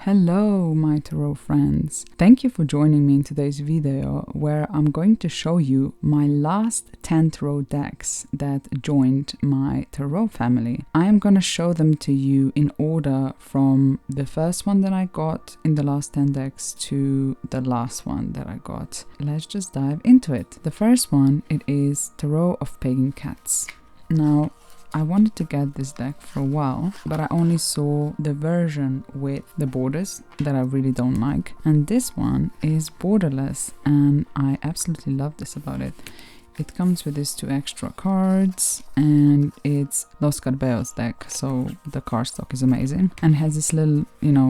Hello my tarot friends, thank you for joining me in today's video where I'm going to show you my last 10 tarot decks that joined my tarot family. I am going to show them to you in order from the first one that I got in the last 10 decks to the last one that I got. Let's just dive into it. The first one, it is Tarot of Pagan Cats. Now, I wanted to get this deck for a while, but I only saw the version with the borders that I really don't like. And this one is borderless and I absolutely love this about it. It comes with these 2 extra cards and it's Los Carbeos deck, so the card stock is amazing. And has this little,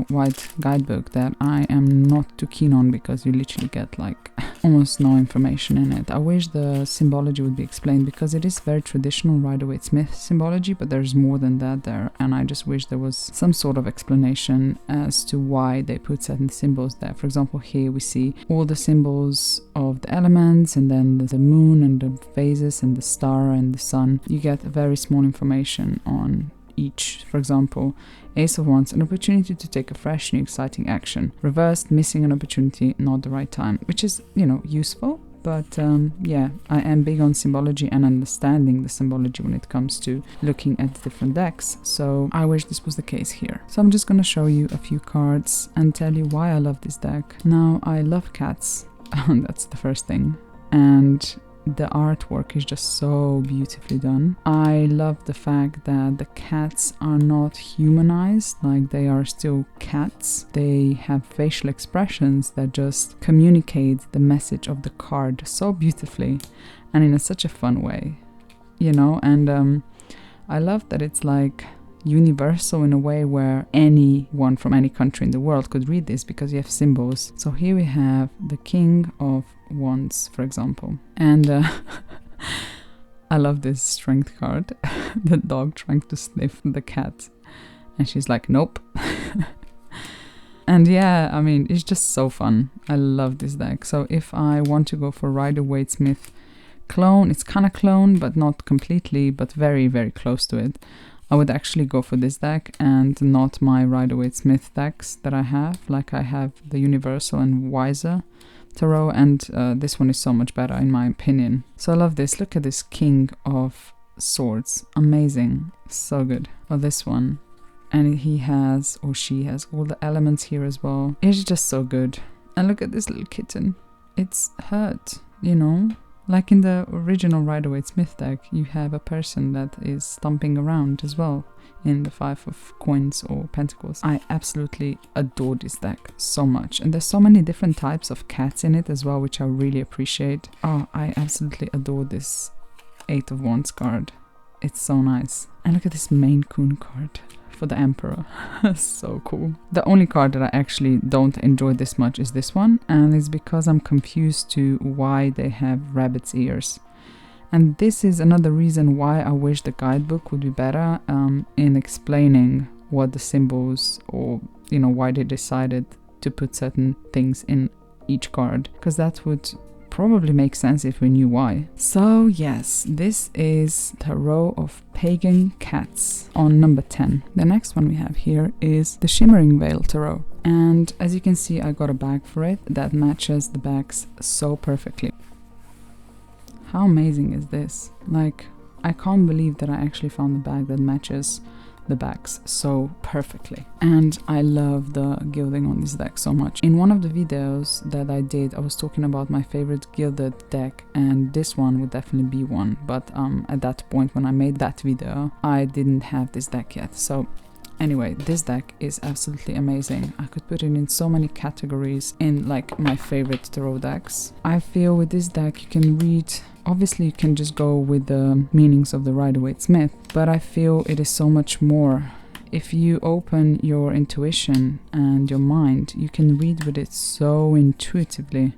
white guidebook that I am not too keen on because you literally get like almost no information in it. I wish the symbology would be explained because it is very traditional Rider-Waite-Smith symbology, but there's more than that there, and I just wish there was some sort of explanation as to why they put certain symbols there. For example, here we see all the symbols of the elements and then the moon and the phases and the star and the sun. You get very small information on each. For example, Ace of Wands, an opportunity to take a fresh, new, exciting action. Reversed, missing an opportunity, not the right time, which is, useful. But yeah, I am big on symbology and understanding the symbology when it comes to looking at different decks. So I wish this was the case here. So I'm just going to show you a few cards and tell you why I love this deck. Now, I love cats. That's the first thing. And the artwork is just so beautifully done. I love the fact that the cats are not humanized, like they are still cats. They have facial expressions that just communicate the message of the card so beautifully and in such a fun way, and I love that it's like universal in a way where anyone from any country in the world could read this because you have symbols. So here we have the King of Wands, for example, and I love this strength card. The dog trying to sniff the cat and she's like, nope. And yeah, I mean, it's just so fun. I love this deck. So if I want to go for Rider-Waite-Smith clone, it's kind of clone but not completely, but very, very close to it, I would actually go for this deck and not my Rider-Waite-Smith decks that I have. Like I have the Universal and Wiser Tarot, and this one is so much better in my opinion. So I love this. Look at this King of Swords. Amazing. So good. Or this one. And he has, or she has, all the elements here as well. It's just so good. And look at this little kitten. It's hurt, Like in the original Rider-Waite-Smith deck, you have a person that is stomping around as well in the 5 of Coins or Pentacles. I absolutely adore this deck so much. And there's so many different types of cats in it as well, which I really appreciate. Oh, I absolutely adore this 8 of Wands card. It's so nice. And look at this Maine Coon card for the Emperor. So cool. The only card that I actually don't enjoy this much is this one, and it's because I'm confused to why they have rabbit's ears. And this is another reason why I wish the guidebook would be better in explaining what the symbols or why they decided to put certain things in each card, because that would probably make sense if we knew why. So yes, this is Tarot of Pagan Cats on number 10. The next one we have here is the Shimmering Veil Tarot. And as you can see, I got a bag for it that matches the bags so perfectly. How amazing is this? Like, I can't believe that I actually found the bag that matches the bags so perfectly. And I love the gilding on this deck so much. In one of the videos that I did, I was talking about my favorite gilded deck, and this one would definitely be one. But at that point when I made that video, I didn't have this deck yet. So anyway, this deck is absolutely amazing. I could put it in so many categories in like my favorite tarot decks. I feel with this deck you can read, obviously you can just go with the meanings of the Rider-Waite-Smith, but I feel it is so much more. If you open your intuition and your mind, you can read with it so intuitively.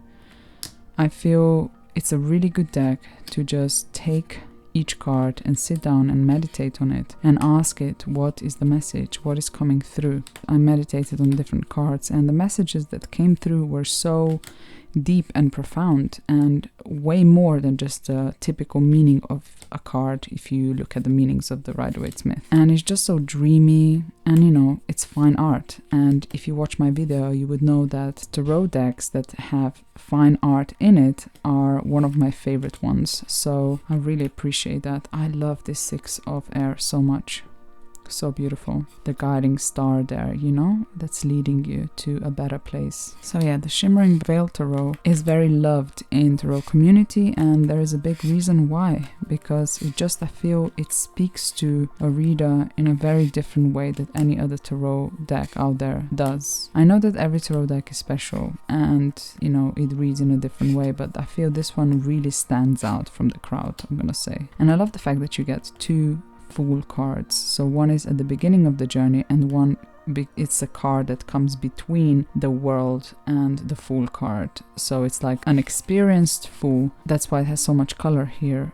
I feel it's a really good deck to just take each card and sit down and meditate on it and ask it, what is the message, what is coming through. I meditated on different cards and the messages that came through were so deep and profound, and way more than just a typical meaning of a card if you look at the meanings of the Rider-Waite-Smith. And it's just so dreamy, and you know, it's fine art. And if you watch my video, you would know that tarot decks that have fine art in it are one of my favorite ones. So I really appreciate that. I love this Six of Air so much. So beautiful. The guiding star there, you know, that's leading you to a better place. So yeah, the Shimmering Veil Tarot is very loved in tarot community, and there is a big reason why, because I feel it speaks to a reader in a very different way that any other tarot deck out there does. I know that every tarot deck is special and, you know, it reads in a different way, but I feel this one really stands out from the crowd, I'm gonna say. And I love the fact that you get two Fool cards. So one is at the beginning of the journey, and one it's a card that comes between the world and the Fool card. So it's like an experienced Fool, that's why it has so much color here,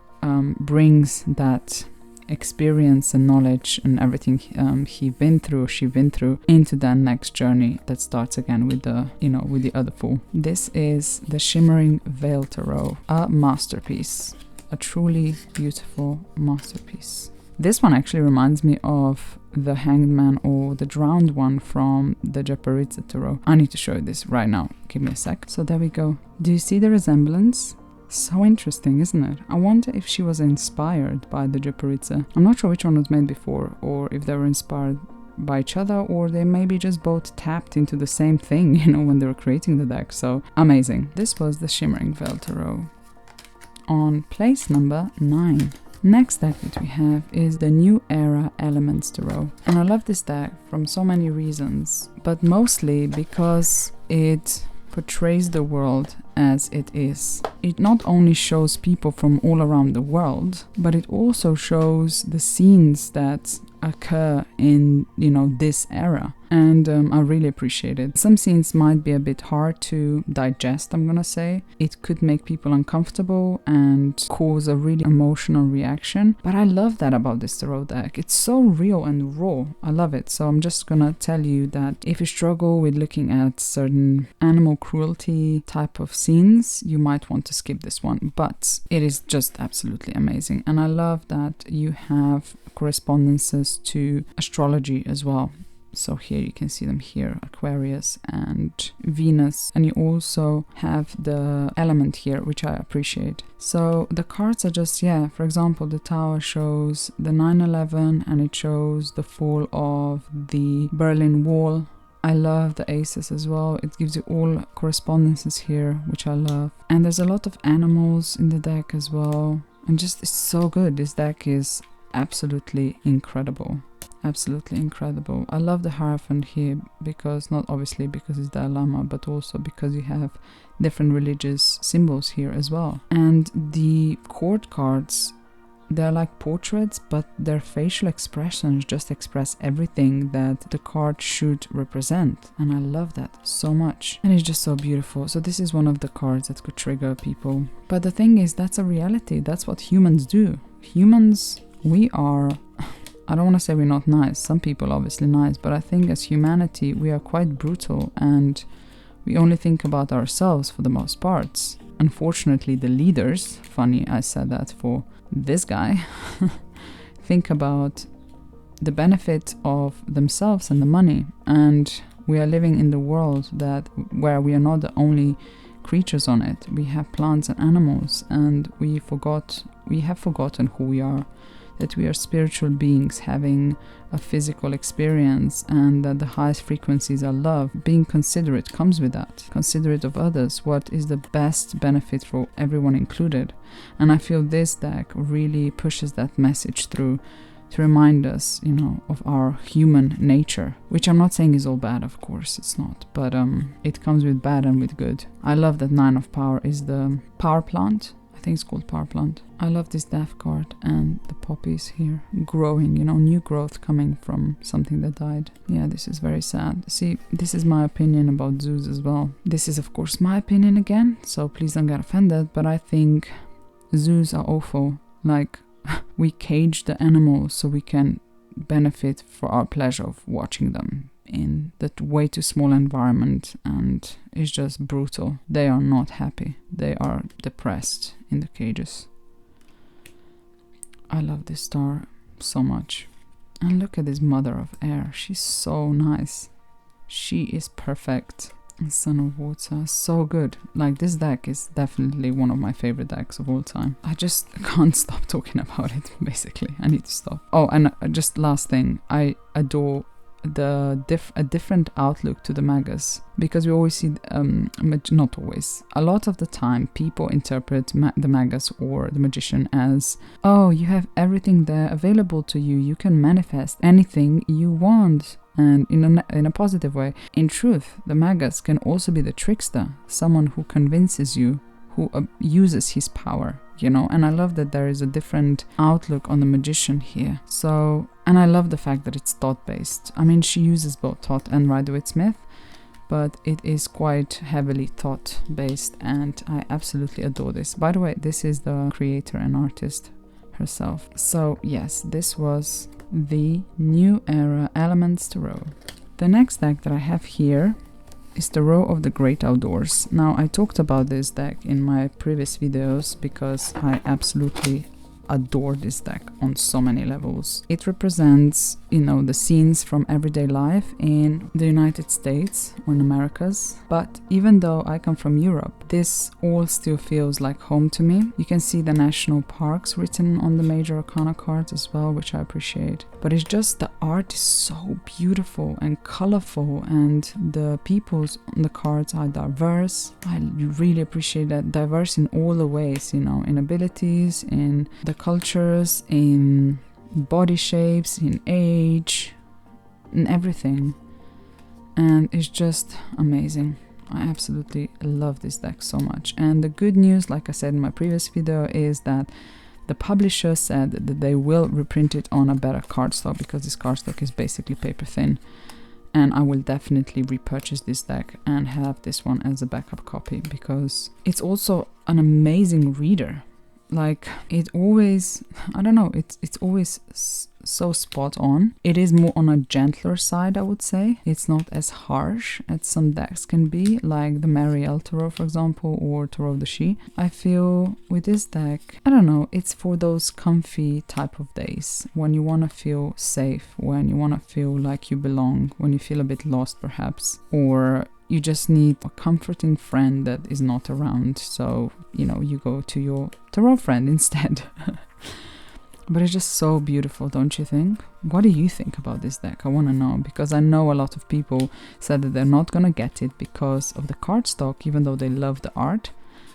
brings that experience and knowledge and everything she been through into that next journey that starts again with the, you know, with the other Fool. This is the Shimmering Veil Tarot, a masterpiece, a truly beautiful masterpiece. This one actually reminds me of the Hanged Man or the Drowned one from the Japaritsa Tarot. I need to show you this right now. Give me a sec. So there we go. Do you see the resemblance? So interesting, isn't it? I wonder if she was inspired by the Japaritsa. I'm not sure which one was made before, or if they were inspired by each other, or they maybe just both tapped into the same thing, you know, when they were creating the deck. So amazing. This was the Shimmering Veil Tarot on place number 9. Next deck that we have is the New Era Elements Tarot. And I love this deck from so many reasons, but mostly because it portrays the world as it is. It not only shows people from all around the world, but it also shows the scenes that occur in, you know, this era. And I really appreciate it. Some scenes might be a bit hard to digest, I'm gonna say. It could make people uncomfortable and cause a really emotional reaction. But I love that about this tarot deck. It's so real and raw. I love it. So I'm just gonna tell you that if you struggle with looking at certain animal cruelty type of scenes, you might want to skip this one. But it is just absolutely amazing. And I love that you have correspondences to astrology as well. So here you can see them here, Aquarius and Venus, and you also have the element here, which I appreciate. So the cards are just, yeah, for example, the Tower shows the 9/11 and it shows the fall of the Berlin Wall. I love the aces as well. It gives you all correspondences here, which I love. And there's a lot of animals in the deck as well. And just, it's so good. This deck is absolutely incredible. Absolutely incredible. I love the Hierophant here because, not obviously because it's Dalai Lama, but also because you have different religious symbols here as well. And the court cards, they're like portraits, but their facial expressions just express everything that the card should represent. And I love that so much. And it's just so beautiful. So this is one of the cards that could trigger people. But the thing is, that's a reality. That's what humans do. Humans, we are... I don't want to say we're not nice. Some people are obviously nice, but I think as humanity, we are quite brutal and we only think about ourselves for the most parts. Unfortunately, the leaders, funny I said that for this guy, think about the benefit of themselves and the money. And we are living in the world where we are not the only creatures on it. We have plants and animals, and we have forgotten who we are. That we are spiritual beings having a physical experience, and that the highest frequencies are love. Being considerate comes with that. Considerate of others, what is the best benefit for everyone included. And I feel this deck really pushes that message through to remind us, you know, of our human nature. Which I'm not saying is all bad, of course, it's not. But it comes with bad and with good. I love that 9 of Power is the power plant. I think it's called Power Plant. I love this Death card and the poppies here. Growing, you know, new growth coming from something that died. Yeah, this is very sad. See, this is my opinion about zoos as well. This is, of course, my opinion again, so please don't get offended, but I think zoos are awful. Like, we cage the animals so we can benefit for our pleasure of watching them in that way too small environment, and it's just brutal. They are not happy. They are depressed in the cages. I love this star so much. And look at this Mother of Air. She's so nice. She is perfect. And Son of Water, so good. Like, this deck is definitely one of my favorite decks of all time. I just can't stop talking about it, basically. I need to stop. Oh, and just last thing. I adore a different outlook to the Magus, because we always see, not always, a lot of the time people interpret the Magus or the Magician as, oh, you have everything there available to you, you can manifest anything you want, and in a positive way. In truth, the Magus can also be the trickster, someone who convinces you, who uses his power, you know. And I love that there is a different outlook on the Magician here. So, and I love the fact that it's Thoth based. I mean, she uses both Thoth and Rider-Waite-Smith, but it is quite heavily Thoth based, and I absolutely adore this. By the way, this is the creator and artist herself. So yes, this was the New Era Elements Tarot. The next deck that I have here is Tarot of the Great Outdoors. Now, I talked about this deck in my previous videos because I absolutely adore this deck on so many levels. It represents, you know, the scenes from everyday life in the United States or in Americas. But even though I come from Europe, this all still feels like home to me. You can see the national parks written on the major arcana cards as well, which I appreciate. But it's just the art is so beautiful and colorful, and the peoples on the cards are diverse. I really appreciate that. Diverse in all the ways, you know, in abilities, in the cultures, in body shapes, in age, in everything. And it's just amazing. I absolutely love this deck so much. And the good news, like I said in my previous video, is that the publisher said that they will reprint it on a better cardstock, because this cardstock is basically paper thin. And I will definitely repurchase this deck and have this one as a backup copy, because it's also an amazing reader. Like, it always, I don't know, it's always so spot on. It is more on a gentler side, I would say. It's not as harsh as some decks can be, like the Marielle Tarot, for example, or Tarot of the She. I feel with this deck, I don't know, it's for those comfy type of days, when you want to feel safe, when you want to feel like you belong, when you feel a bit lost perhaps, or you just need a comforting friend that is not around, so, you know, you go to your tarot friend instead. But it's just so beautiful, don't you think? What do you think about this deck? I want to know, because I know a lot of people said that they're not gonna get it because of the cardstock, even though they love the art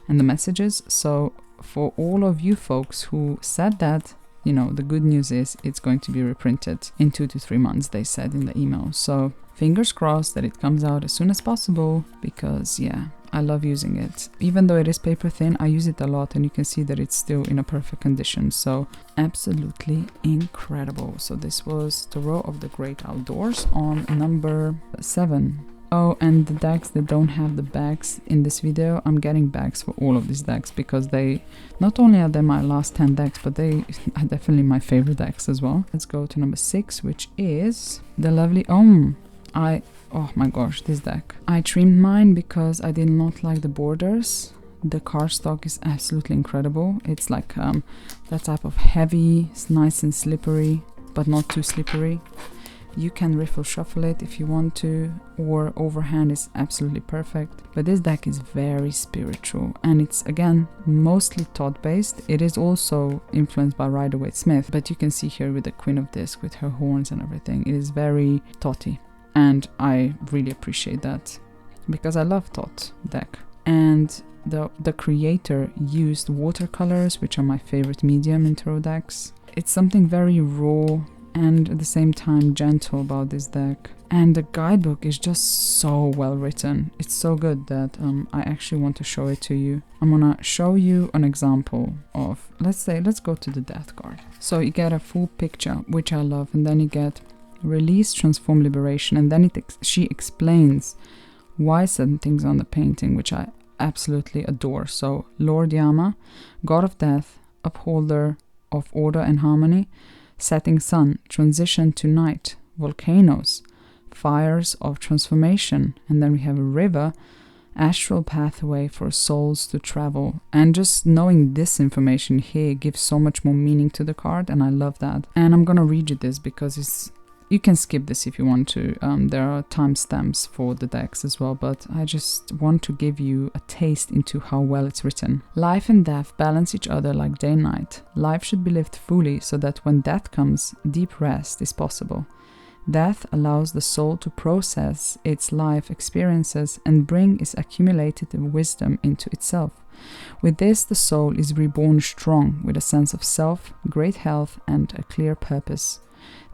and the messages. So for all of you folks who said that, you know, the good news is it's going to be reprinted in 2 to 3 months, they said in the email. So fingers crossed that it comes out as soon as possible, because yeah, I love using it. Even though it is paper thin, I use it a lot, and you can see that it's still in a perfect condition. So absolutely incredible. So this was Tarot of the Great Outdoors on number 7. Oh, and the decks that don't have the bags in this video, I'm getting bags for all of these decks, because they, not only are they my last 10 decks, but they are definitely my favorite decks as well. Let's go to number 6, which is the lovely oh my gosh, this deck. I trimmed mine because I did not like the borders. The cardstock is absolutely incredible. It's like that type of heavy, it's nice and slippery, but not too slippery. You can riffle shuffle it if you want to, or overhand is absolutely perfect. But this deck is very spiritual, and it's again mostly Thoth based. It is also influenced by Rider-Waite-Smith, but you can see here with the Queen of Disc with her horns and everything, it is very Thothy, and I really appreciate that because I love Thoth deck. And the creator used watercolors, which are my favorite medium in tarot decks. It's something very raw and at the same time gentle about this deck. And the guidebook is just so well written. It's so good that I actually want to show it to you. I'm gonna show you an example of, let's go to the Death card. So you get a full picture, which I love, and then you get Release, Transform, Liberation, and then she explains why certain things on the painting, which I absolutely adore. So Lord Yama, God of Death, Upholder of Order and Harmony, Setting Sun, Transition to Night, Volcanoes, fires of transformation. And then we have a river, astral pathway for souls to travel. And just knowing this information here gives so much more meaning to the card, and I love that. And I'm gonna read you this because you can skip this if you want to. There are timestamps for the decks as well, but I just want to give you a taste into how well it's written. Life and death balance each other like day and night. Life should be lived fully so that when death comes, deep rest is possible. Death allows the soul to process its life experiences and bring its accumulated wisdom into itself. With this, the soul is reborn strong with a sense of self, great health, and a clear purpose.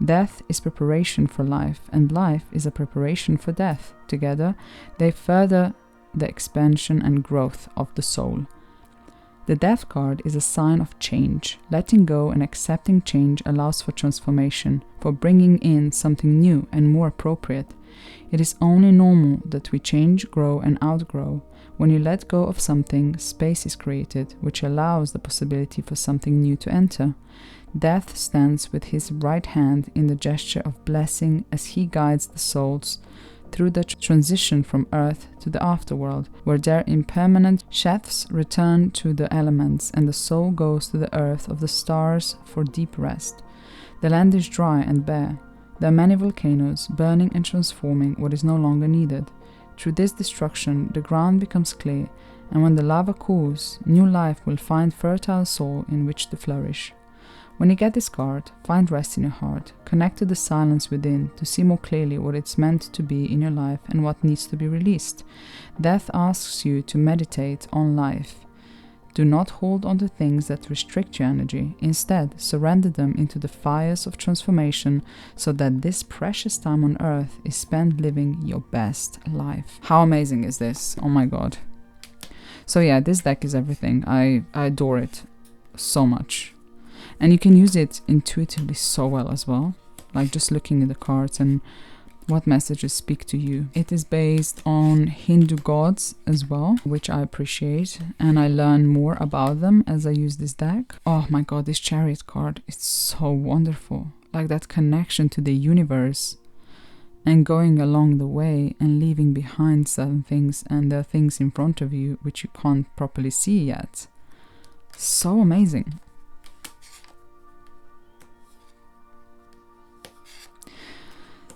Death is preparation for life, and life is a preparation for death. Together, they further the expansion and growth of the soul. The Death card is a sign of change. Letting go and accepting change allows for transformation, for bringing in something new and more appropriate. It is only normal that we change, grow, and outgrow. When you let go of something, space is created, which allows the possibility for something new to enter. Death stands with his right hand in the gesture of blessing as he guides the souls through the transition from Earth to the afterworld, where their impermanent shafts return to the elements and the soul goes to the earth of the stars for deep rest. The land is dry and bare. There are many volcanoes, burning and transforming what is no longer needed. Through this destruction, the ground becomes clear, and when the lava cools, new life will find fertile soil in which to flourish. When you get this card, find rest in your heart. Connect to the silence within to see more clearly what it's meant to be in your life and what needs to be released. Death asks you to meditate on life. Do not hold on to things that restrict your energy. Instead, surrender them into the fires of transformation so that this precious time on earth is spent living your best life. How amazing is this? Oh my god. So yeah, this deck is everything. I adore it so much. And you can use it intuitively so well as well. Like just looking at the cards and what messages speak to you. It is based on Hindu gods as well, which I appreciate, and I learn more about them as I use this deck. Oh my god, this Chariot card is so wonderful. Like that connection to the universe and going along the way and leaving behind certain things, and there are things in front of you which you can't properly see yet. So amazing.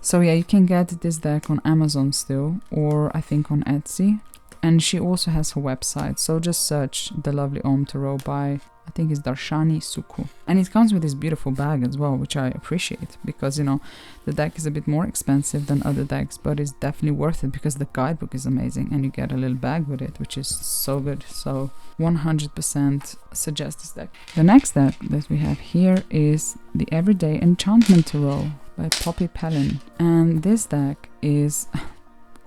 So yeah, you can get this deck on Amazon still, or I think on Etsy. And she also has her website, so just search The Lovely Om Tarot by, I think it's Darshani Suku. And it comes with this beautiful bag as well, which I appreciate, because, you know, the deck is a bit more expensive than other decks, but it's definitely worth it because the guidebook is amazing and you get a little bag with it, which is so good. So 100% suggest this deck. The next deck that we have here is the Everyday Enchantment Tarot by Poppy Pellin. And this deck is,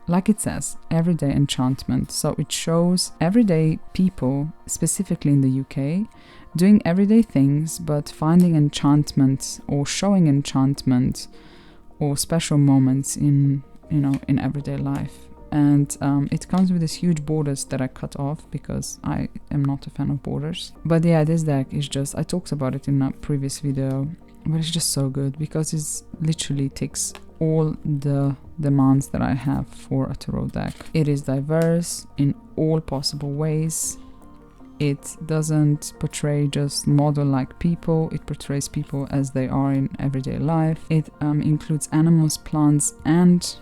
like it says, everyday enchantment. So it shows everyday people, specifically in the UK, doing everyday things but finding enchantment or showing enchantment or special moments in, you know, in everyday life. And it comes with these huge borders that I cut off because I am not a fan of borders. But yeah, this deck is just, I talked about it in a previous video, but it's just so good because it literally ticks all the demands that I have for a tarot deck. It is diverse in all possible ways. It doesn't portray just model-like people, it portrays people as they are in everyday life. It includes animals, plants, and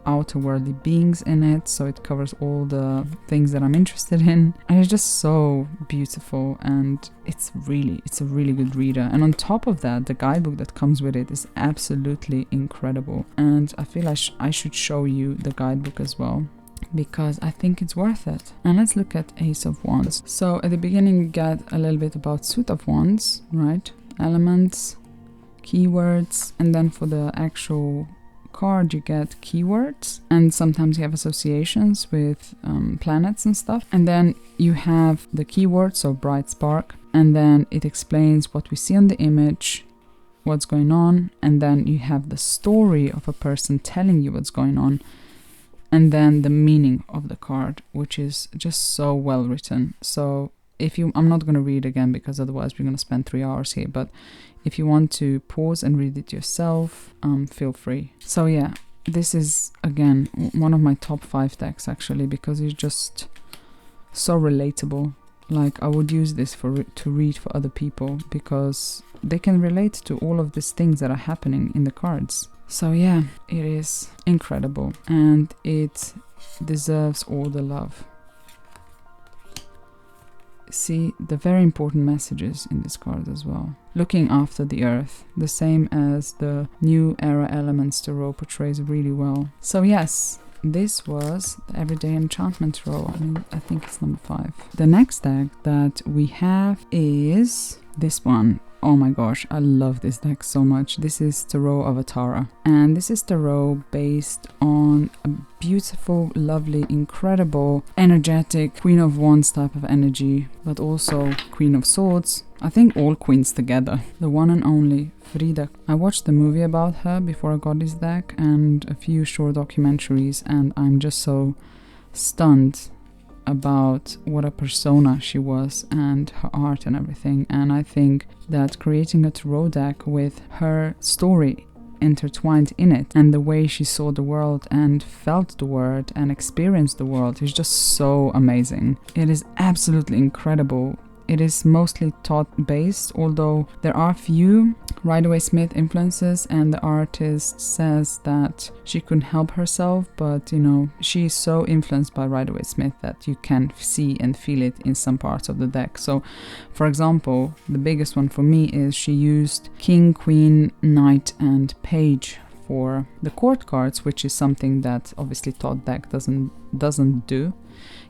outer-worldly beings in it, so it covers all the things that I'm interested in, and it's just so beautiful, and it's a really good reader. And on top of that, the guidebook that comes with it is absolutely incredible, and I feel I should show you the guidebook as well because I think it's worth it. And let's look at Ace of Wands. So at the beginning you get a little bit about Suit of Wands, right? Elements, keywords, and then for the actual card you get keywords, and sometimes you have associations with planets and stuff. And then you have the keywords, so bright spark, and then it explains what we see on the image, what's going on, and then you have the story of a person telling you what's going on, and then the meaning of the card, which is just so well written. So I'm not going to read again because otherwise we're going to spend 3 hours here, but if you want to pause and read it yourself, feel free. So yeah, this is, again, one of my top 5 decks actually, because it's just so relatable. Like, I would use this to read for other people because they can relate to all of these things that are happening in the cards. So yeah, it is incredible and it deserves all the love. See the very important messages in this card as well. Looking after the earth, the same as the New Era Elements Tarot portrays really well. So yes, this was the Everyday Enchantment Tarot. I think it's number 5. The next deck that we have is this one. Oh my gosh, I love this deck so much. This is Tarot Avatara. And this is Tarot based on a beautiful, lovely, incredible, energetic Queen of Wands type of energy, but also Queen of Swords. I think all queens together. The one and only Frida. I watched the movie about her before I got this deck and a few short documentaries, and I'm just so stunned about what a persona she was and her art and everything. And I think that creating a tarot deck with her story intertwined in it and the way she saw the world and felt the world and experienced the world is just so amazing. It is absolutely incredible. It is mostly Thoth based, although there are few Rider-Waite-Smith influences, and the artist says that she couldn't help herself, but you know, she is so influenced by Rider-Waite-Smith that you can see and feel it in some parts of the deck. So for example, the biggest one for me is she used King, Queen, Knight and Page for the court cards, which is something that obviously Thoth deck doesn't do.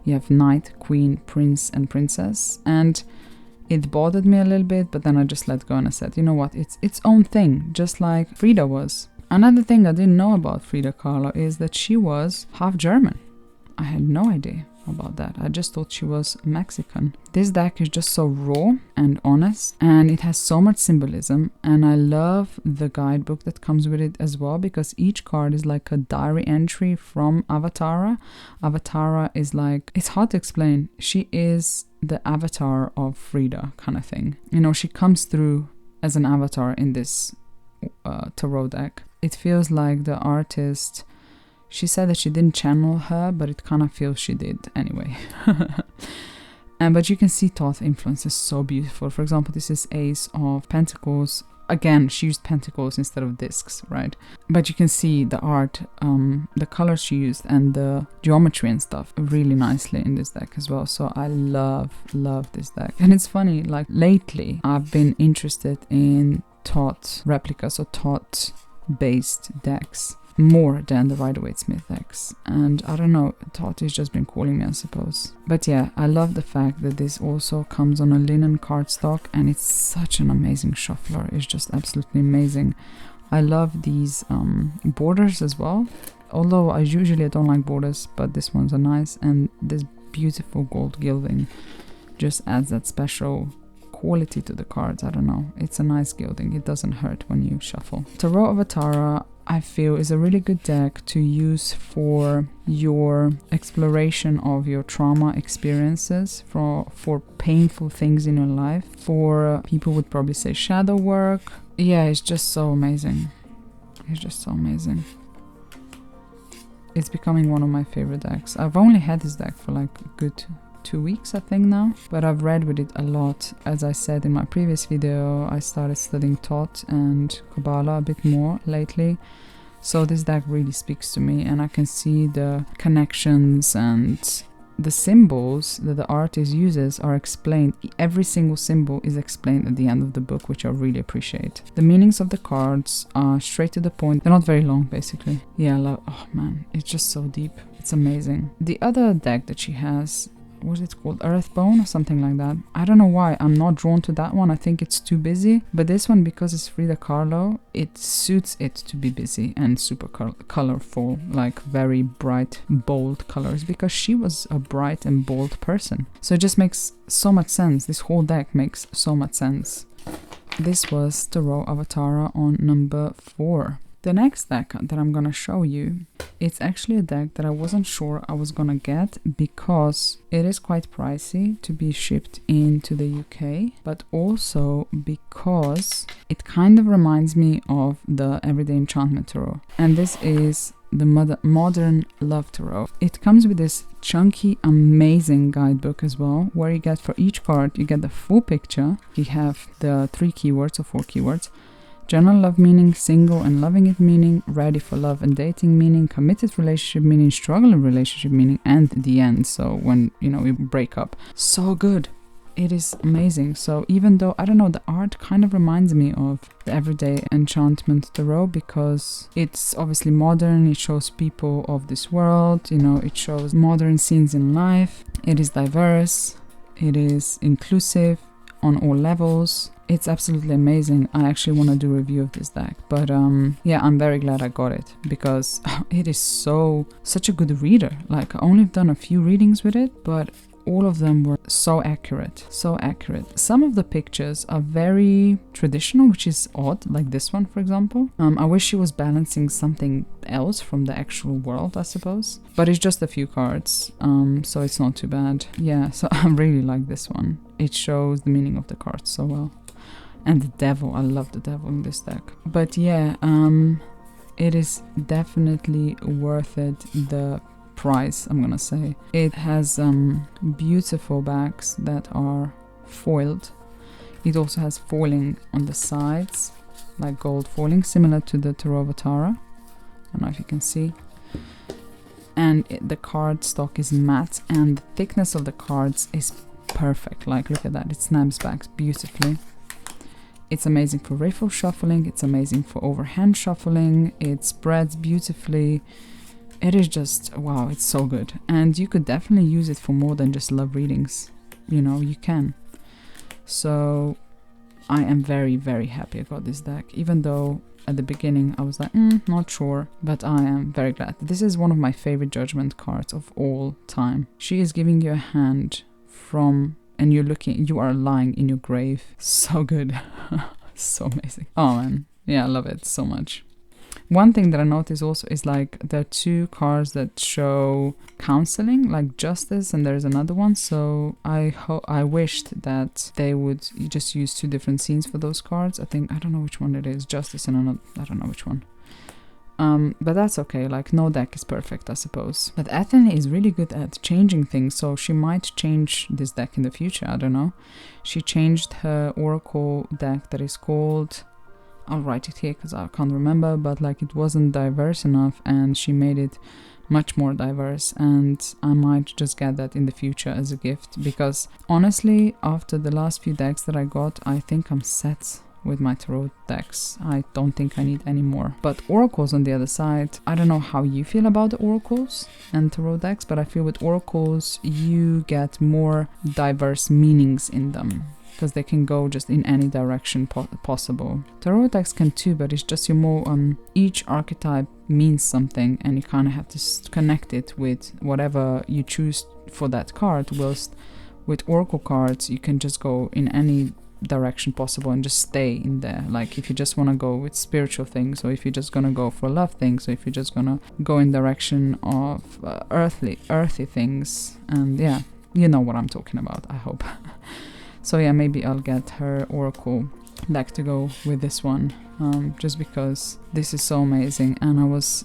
You have Knight, Queen, Prince and Princess, and it bothered me a little bit, but then I just let go and I said, you know what, it's its own thing, just like Frida was. Another thing I didn't know about Frida Kahlo is that she was half German. I had no idea about that. I just thought she was Mexican. This deck is just so raw and honest, and it has so much symbolism, and I love the guidebook that comes with it as well, because each card is like a diary entry from Avatara. Avatara is like, it's hard to explain. She is the avatar of Frida kind of thing. You know, she comes through as an avatar in this tarot deck. It feels like the artist, she said that she didn't channel her, but it kind of feels she did anyway. But you can see Thoth influence is so beautiful. For example, this is Ace of Pentacles. Again, she used pentacles instead of discs, right? But you can see the art, the colors she used and the geometry and stuff really nicely in this deck as well. So I love this deck. And it's funny, like lately I've been interested in Thoth replicas or Thoth based decks more than the Rider-Waite-Smith decks, and I don't know, Thoth has just been calling me, I suppose. But yeah, I love the fact that this also comes on a linen cardstock, and it's such an amazing shuffler. It's just absolutely amazing. I love these borders as well, although I don't like borders, but this ones are nice, and this beautiful gold gilding just adds that special quality to the cards. I don't know, it's a nice gilding. It doesn't hurt when you shuffle. Tarot Avatara, I feel, is a really good deck to use for your exploration of your trauma experiences, for painful things in your life. For people would probably say shadow work. Yeah, it's just so amazing. It's just so amazing. It's becoming one of my favorite decks. I've only had this deck for like a good 2 weeks, I think now, but I've read with it a lot. As I said in my previous video, I started studying Thoth and Kabbalah a bit more lately, so this deck really speaks to me, and I can see the connections and the symbols that the artist uses are explained. Every single symbol is explained at the end of the book, which I really appreciate. The meanings of the cards are straight to the point. They're not very long, basically. Yeah, oh man, it's just so deep. It's amazing. The other deck that she has, what is it called, Earthbone or something like that. I don't know why I'm not drawn to that one. I think it's too busy, but this one, because it's Frida Kahlo, it suits it to be busy and super colorful, like very bright, bold colors, because she was a bright and bold person. So it just makes so much sense. This whole deck makes so much sense. This was Tarot Avatara on number 4. The next deck that I'm gonna show you, it's actually a deck that I wasn't sure I was gonna get because it is quite pricey to be shipped into the UK, but also because it kind of reminds me of the Everyday Enchantment Tarot. And this is the Modern Love Tarot. It comes with this chunky, amazing guidebook as well, where you get for each card, you get the full picture. You have the 3 keywords or 4 keywords. General love meaning, single and loving it meaning, ready for love and dating meaning, committed relationship meaning, struggle in relationship meaning, and the end. So when, you know, we break up. So good. It is amazing. So even though, I don't know, the art kind of reminds me of the Everyday Enchantment Tarot, because it's obviously modern, it shows people of this world, you know, it shows modern scenes in life, it is diverse, it is inclusive on all levels. It's absolutely amazing. I actually want to do a review of this deck, but yeah, I'm very glad I got it, because it is such a good reader. Like, I only have done a few readings with it, but all of them were so accurate, so accurate. Some of the pictures are very traditional, which is odd, like this one, for example. I wish she was balancing something else from the actual world, I suppose. But it's just a few cards, so it's not too bad. Yeah, so I really like this one. It shows the meaning of the cards so well. And the devil, I love the devil in this deck. But yeah, it is definitely worth it, the price, I'm gonna say. It has beautiful backs that are foiled. It also has foiling on the sides, like gold foiling, similar to the Tarot Avatara. I don't know if you can see. And the card stock is matte, and the thickness of the cards is perfect. Like, look at that, it snaps back beautifully. It's amazing for riffle shuffling, it's amazing for overhand shuffling, it spreads beautifully. It is just, wow, it's so good. And you could definitely use it for more than just love readings. You know, you can. So I am very, very happy I got this deck. Even though at the beginning I was like, not sure. But I am very glad. This is one of my favorite judgment cards of all time. She is giving you a hand from, and you are lying in your grave. So good. So amazing. Oh man. Yeah, I love it so much. One thing that I noticed also is like there are 2 cards that show counseling, like justice, and there's another one. So I wished that they would just use 2 different scenes for those cards. I don't know which one it is, justice and another, I don't know which one. But that's okay, like no deck is perfect, I suppose. But Athena is really good at changing things, so she might change this deck in the future, I don't know. She changed her Oracle deck that is called, I'll write it here because I can't remember, but like it wasn't diverse enough, and she made it much more diverse, and I might just get that in the future as a gift, because honestly, after the last few decks that I got, I think I'm set with my tarot decks. I don't think I need any more. But oracles on the other side, I don't know how you feel about the oracles and tarot decks, but I feel with oracles you get more diverse meanings in them, because they can go just in any direction possible. Tarot decks can too, but it's just each archetype means something, and you kind of have to connect it with whatever you choose for that card, whilst with oracle cards you can just go in any direction possible and just stay in there. Like if you just want to go with spiritual things, or if you're just gonna go for love things, or if you're just gonna go in direction of earthy things, and yeah, you know what I'm talking about, I hope. So yeah, maybe I'll get her oracle deck to go with this one, just because this is so amazing. And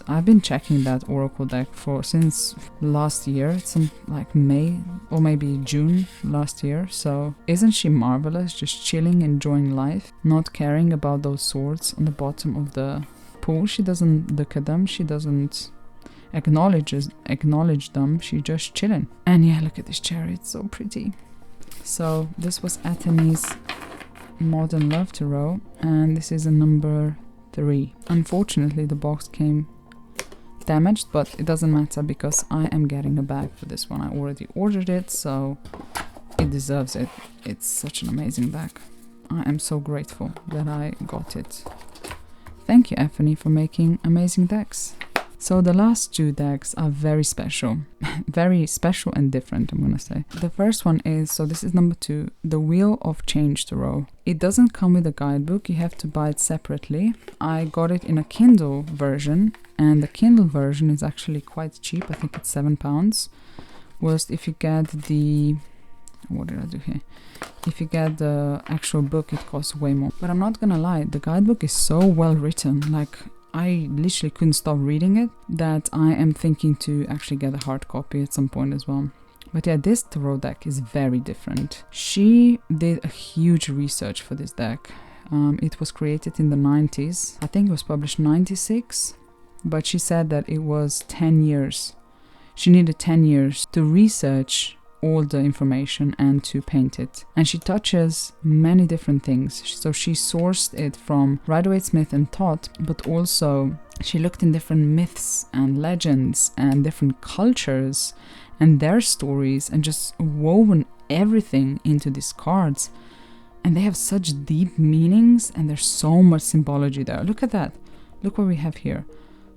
I've been checking that oracle deck since last year, some like May or maybe June last year. So isn't she marvelous? Just chilling, enjoying life, not caring about those swords on the bottom of the pool. She doesn't look at them, she doesn't acknowledge them, she just chilling. And yeah, look at this cherry, it's so pretty. So this was Athena's Modern Love Tarot, and this is a number 3. Unfortunately, the box came damaged, but it doesn't matter because I am getting a bag for this one. I already ordered it, so it deserves it. It's such an amazing bag. I am so grateful that I got it. Thank you, Athena, for making amazing decks. So the last 2 decks are very special. Very special and different, I'm gonna say. The first one is, so this is number 2, the Wheel of Change Tarot. It doesn't come with a guidebook, you have to buy it separately. I got it in a Kindle version, and the Kindle version is actually quite cheap. I think it's £7. Whilst if you get the... what did I do here? If you get the actual book, it costs way more. But I'm not gonna lie, the guidebook is so well written. Like, I literally couldn't stop reading it, that I am thinking to actually get a hard copy at some point as well. But yeah, this tarot deck is very different. She did a huge research for this deck. It was created in the 90s. I think it was published 96, but she said that it was 10 years. She needed 10 years to research all the information and to paint it. And she touches many different things. So she sourced it from Rider-Waite-Smith and Thoth, but also she looked in different myths and legends and different cultures and their stories and just woven everything into these cards. And they have such deep meanings and there's so much symbology there. Look at that. Look what we have here.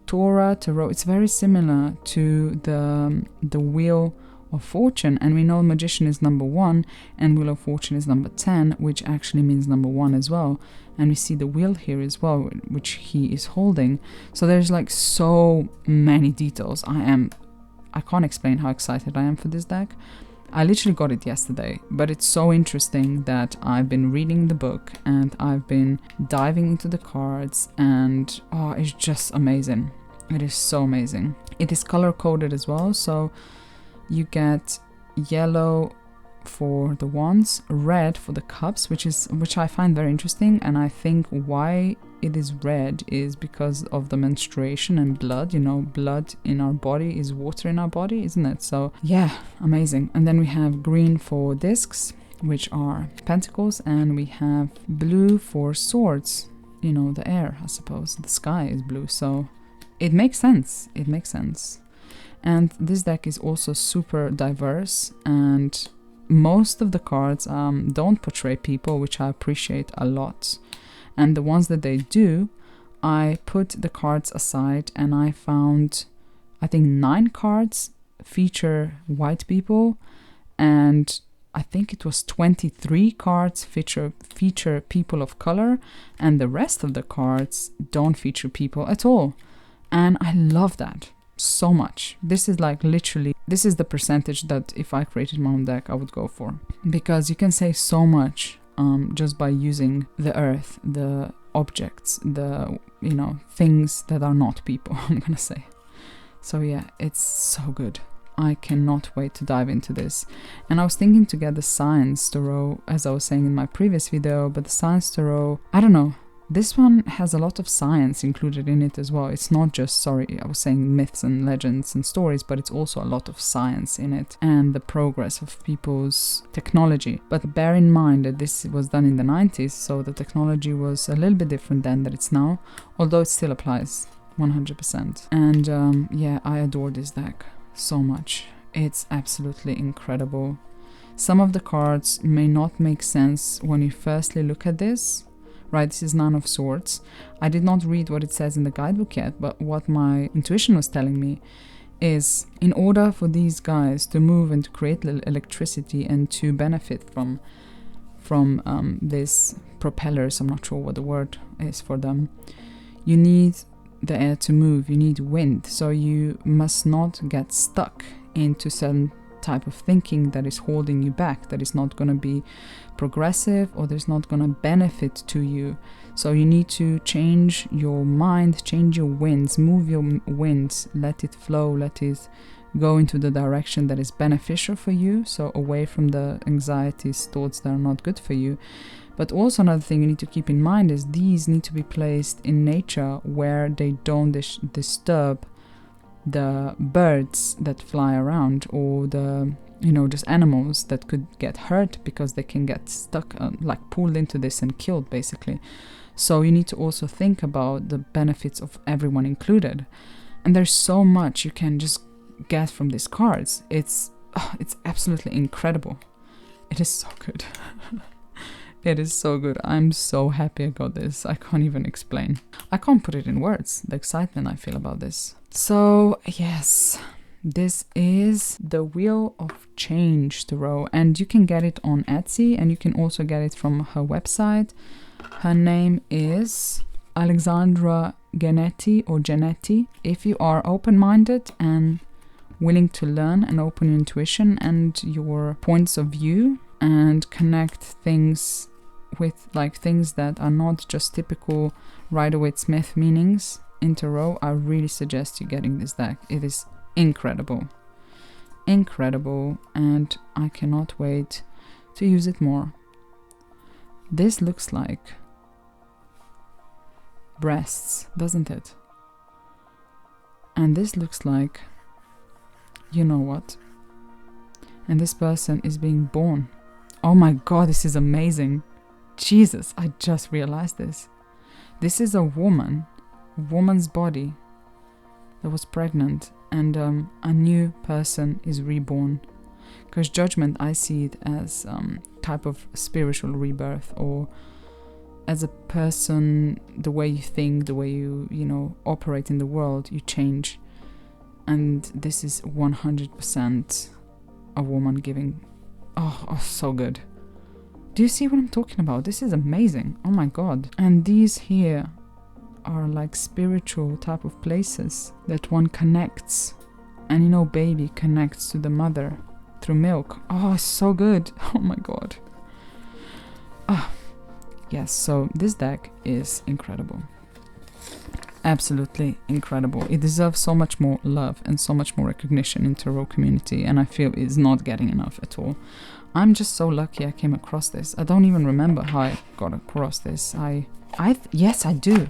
Torah, Tarot. It's very similar to the Wheel of Fortune, and we know Magician is number 1 and Wheel of Fortune is number 10, which actually means number 1 as well. And we see the wheel here as well, which he is holding. So there's like so many details. I can't explain how excited I am for this deck. I literally got it yesterday, but it's so interesting that I've been reading the book and I've been diving into the cards, and oh, it's just amazing. It is so amazing. It is color coded as well, so you get yellow for the wands, red for the cups, which I find very interesting, and I think why it is red is because of the menstruation and blood. You know, blood in our body is water in our body, isn't it? So yeah, amazing. And then we have green for discs, which are pentacles, and we have blue for swords. You know, the air, I suppose. The sky is blue, so it makes sense. It makes sense. And this deck is also super diverse, and most of the cards don't portray people, which I appreciate a lot. And the ones that they do, I put the cards aside and I found, I think 9 cards feature white people, and I think it was 23 cards feature people of color, and the rest of the cards don't feature people at all. And I love that so much. This is like literally, this is the percentage that if I created my own deck I would go for, because you can say so much just by using the earth, the objects, the, you know, things that are not people, I'm gonna say. So yeah, it's so good. I cannot wait to dive into this. And I was thinking to get the Science Tarot, as I was saying in my previous video, but the Science Tarot, I don't know, this one has a lot of science included in it as well. It's not just, I was saying myths and legends and stories, but it's also a lot of science in it and the progress of people's technology. But bear in mind that this was done in the 90s, so the technology was a little bit different then than it's now, although it still applies 100%. And yeah, I adore this deck so much. It's absolutely incredible. Some of the cards may not make sense when you firstly look at this. Right, this is Nine of Swords. I did not read what it says in the guidebook yet, but what my intuition was telling me is, in order for these guys to move and to create electricity and to benefit from this propellers, I'm not sure what the word is for them, you need the air to move, you need wind, so you must not get stuck into certain type of thinking that is holding you back, that is not going to be progressive or there's not going to benefit to you. So you need to change your mind, change your winds, move your winds, let it flow, let it go into the direction that is beneficial for you, so away from the anxieties, thoughts that are not good for you. But also another thing you need to keep in mind is these need to be placed in nature where they don't disturb the birds that fly around, or the, you know, just animals that could get hurt because they can get stuck, like pulled into this and killed basically. So you need to also think about the benefits of everyone included. And there's so much you can just get from these cards. It's absolutely incredible. It is so good. It is so good. I'm so happy I got this. I can't even explain. I can't put it in words, the excitement I feel about this. So yes, this is the Wheel of Change Tarot, and you can get it on Etsy, and you can also get it from her website. Her name is Alexandra Genetti or Genetti. If you are open-minded and willing to learn and open your intuition and your points of view and connect things with like things that are not just typical Rider-Waite-Smith meanings, in tarot, I really suggest you getting this deck. It is incredible. Incredible, and I cannot wait to use it more. This looks like breasts, doesn't it? And this looks like, you know what? And this person is being born. Oh my god, this is amazing. Jesus, I just realized this. This is a woman's body that was pregnant, and a new person is reborn. Because judgment, I see it as type of spiritual rebirth, or as a person, the way you think, the way you operate in the world, you change. And this is 100% a woman giving. Oh, so good. Do you see what I'm talking about? This is amazing. Oh my god. And these here are like spiritual type of places that one connects. And baby connects to the mother through milk. Oh, so good. Oh my god. Ah, yes, so this deck is incredible. Absolutely incredible. It deserves so much more love and so much more recognition in tarot community, and I feel it's not getting enough at all. I'm just so lucky I came across this. I don't even remember how I got across this. Yes, I do.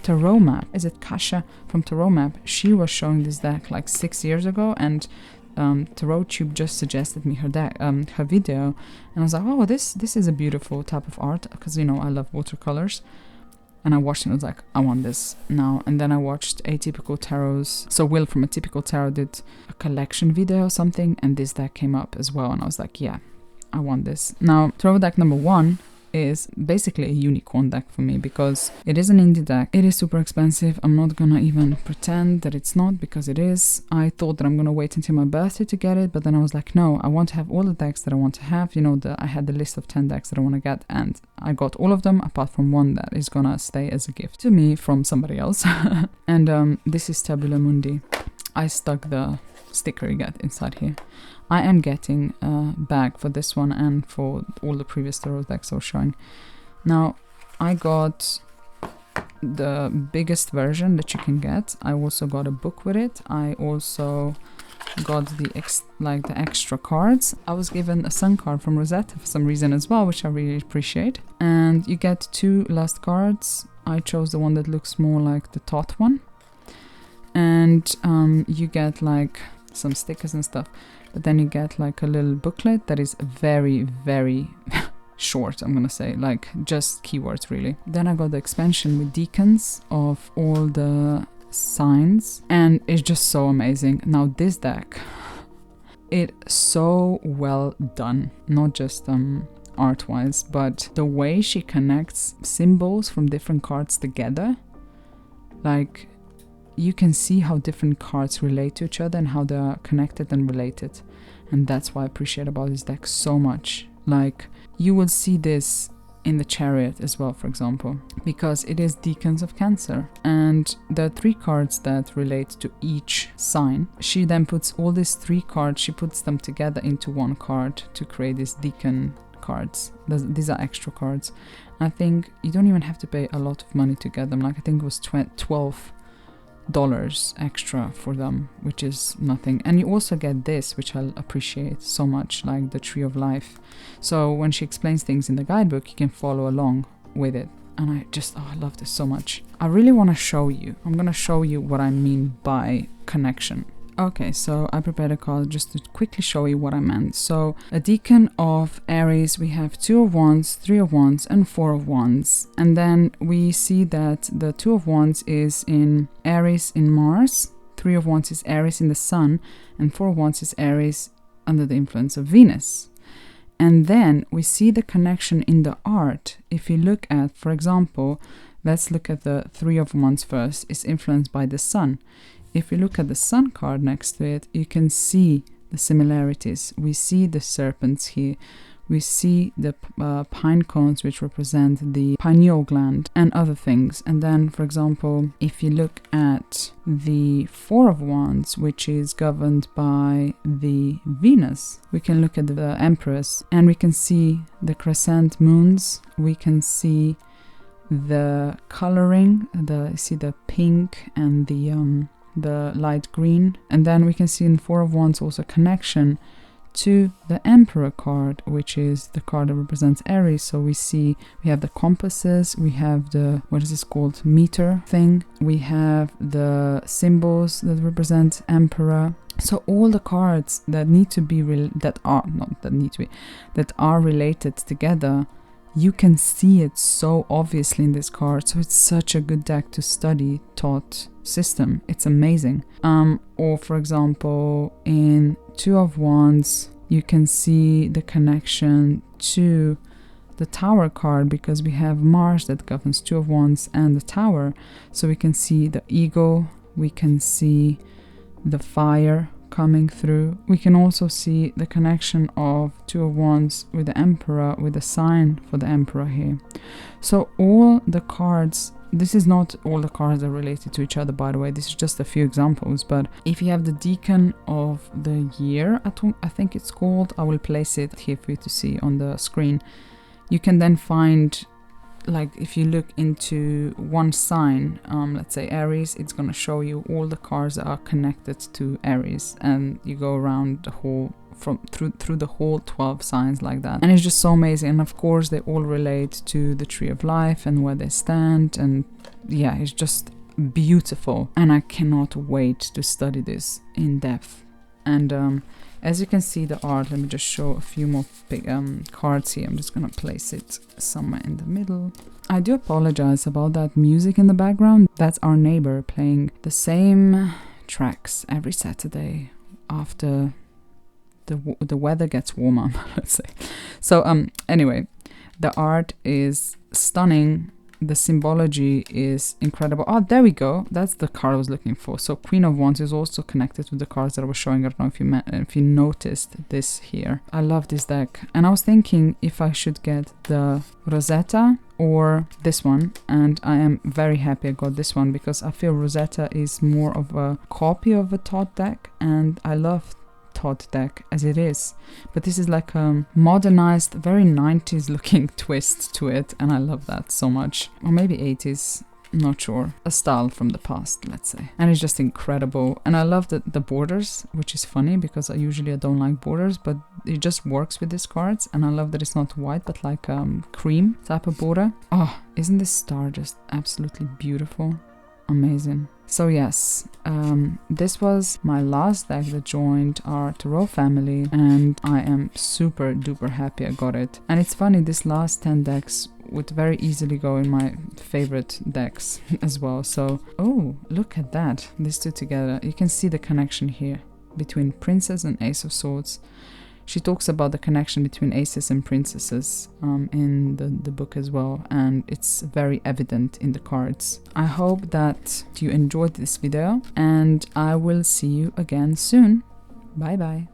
Tarot Map. Is it Kasha from Tarot Map? She was showing this deck like 6 years ago, and tarottube just suggested me her video, and I was like, oh, this is a beautiful type of art, because I love watercolors. And I watched it and I was like, I want this now. And then I watched Atypical Tarot's. So Will from Atypical Tarot did a collection video or something, and this deck came up as well. And I was like, yeah, I want this. Now, tarot deck number 1 is basically a unicorn deck for me, because it is an indie deck. It is super expensive. I'm not gonna even pretend that it's not, because it is. I thought that I'm gonna wait until my birthday to get it, but then I was like, no, I want to have all the decks that I want to have. I had the list of 10 decks that I want to get, and I got all of them apart from one that is gonna stay as a gift to me from somebody else. And this is Tabula Mundi. I stuck the sticker you get inside here. I am getting a bag for this one and for all the previous tarot decks I was showing. Now, I got the biggest version that you can get. I also got a book with it. I also got the extra cards. I was given a sun card from Rosetta for some reason as well, which I really appreciate. And you get 2 last cards. I chose the one that looks more like the Thoth one. And you get like some stickers and stuff. But then you get like a little booklet that is very, very short, I'm gonna say, like just keywords really. Then I got the expansion with deacons of all the signs, and it's just so amazing. Now this deck, it's so well done, not just art-wise, but the way she connects symbols from different cards together, like you can see how different cards relate to each other and how they are connected and related. And that's what I appreciate about this deck so much. Like, you will see this in the Chariot as well, for example, because it is Deacons of Cancer. And there are 3 cards that relate to each sign. She then puts all these 3 cards, she puts them together into one card to create these Deacon cards. These are extra cards. I think you don't even have to pay a lot of money to get them. Like, I think it was $12 extra for them, which is nothing. And you also get this, which I appreciate so much, like the Tree of Life. So when she explains things in the guidebook, you can follow along with it. And I love this so much. I really want to show you. I'm gonna show you what I mean by connection. Okay, so I prepared a card just to quickly show you what I meant. So a Deacon of Aries, we have 2 of Wands, 3 of Wands, and 4 of Wands. And then we see that the 2 of Wands is in Aries in Mars, 3 of Wands is Aries in the Sun, and 4 of Wands is Aries under the influence of Venus. And then we see the connection in the art. If you look at, for example, let's look at the 3 of Wands first. It's influenced by the Sun. If you look at the Sun card next to it, you can see the similarities. We see the serpents here. We see the pine cones, which represent the pineal gland and other things. And then, for example, if you look at the 4 of Wands, which is governed by the Venus, we can look at the Empress and we can see the crescent moons. We can see the coloring, see the pink and the light green. And then we can see in Four of Wands also connection to the Emperor card, which is the card that represents Aries. So we have the compasses, we have the, what is this called, meter thing, we have the symbols that represent Emperor. So all the cards that are related together, you can see it so obviously in this card. So it's such a good deck to study Thoth system. It's amazing. Or for example, in Two of Wands, you can see the connection to the Tower card, because we have Mars that governs Two of Wands and the Tower. So we can see the ego, we can see the fire coming through. We can also see the connection of Two of Wands with the Emperor, with the sign for the Emperor here. So all the cards, this is not all the cards are related to each other, by the way, this is just a few examples, but if you have the Deacon of the Year, I think it's called, I will place it here for you to see on the screen. You can then find, like, if you look into one sign, let's say Aries, it's going to show you all the cards that are connected to Aries, and you go around the whole, through the whole 12 signs like that, and it's just so amazing. And of course they all relate to the Tree of Life and where they stand, and yeah, it's just beautiful, and I cannot wait to study this in depth. And as you can see the art, let me just show a few more big cards here. I'm just gonna place it somewhere in the middle. I do apologize about that music in the background. That's our neighbor playing the same tracks every Saturday after the weather gets warmer, let's say. So anyway, the art is stunning. The symbology is incredible. Oh, there we go. That's the card I was looking for. So Queen of Wands is also connected with the cards that I was showing. I don't know if you noticed this here. I love this deck. And I was thinking if I should get the Rosetta or this one. And I am very happy I got this one, because I feel Rosetta is more of a copy of a Thoth deck. And I love Thoth deck as it is, but this is like a modernized, very 90s looking twist to it, and I love that so much. Or maybe 80s, not sure. A style from the past, let's say. And it's just incredible. And I love the borders, which is funny because I don't like borders, but it just works with these cards. And I love that it's not white, but like cream type of border. Oh, isn't this star just absolutely beautiful? Amazing. So yes, this was my last deck that joined our tarot family, and I am super duper happy I got it. And it's funny, this last 10 decks would very easily go in my favorite decks as well. So, oh, look at that, these two together. You can see the connection here between Princess and Ace of Swords. She talks about the connection between aces and princesses in the book as well, and it's very evident in the cards. I hope that you enjoyed this video, and I will see you again soon. Bye bye.